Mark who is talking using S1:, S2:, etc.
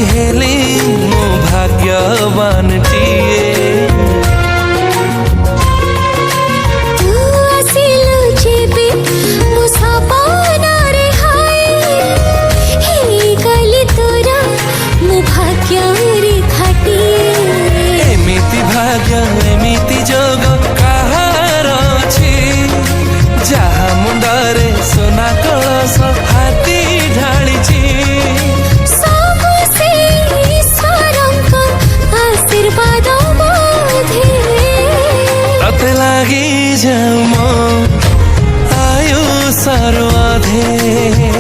S1: Heli मो भाग्यवान TA.
S2: तू आसिलु जेबे मो सपना रे हाय हे गली तोरा मो भाग्य रे खाटिए।
S1: एमिति भाग्य एमिति जोग काहार अछि जहा मुंडरे सोना कलश हाथी ढालिछि।
S2: आशीर्वाद बोधे
S1: तते लागि जाऊ म आयु सर्वधे।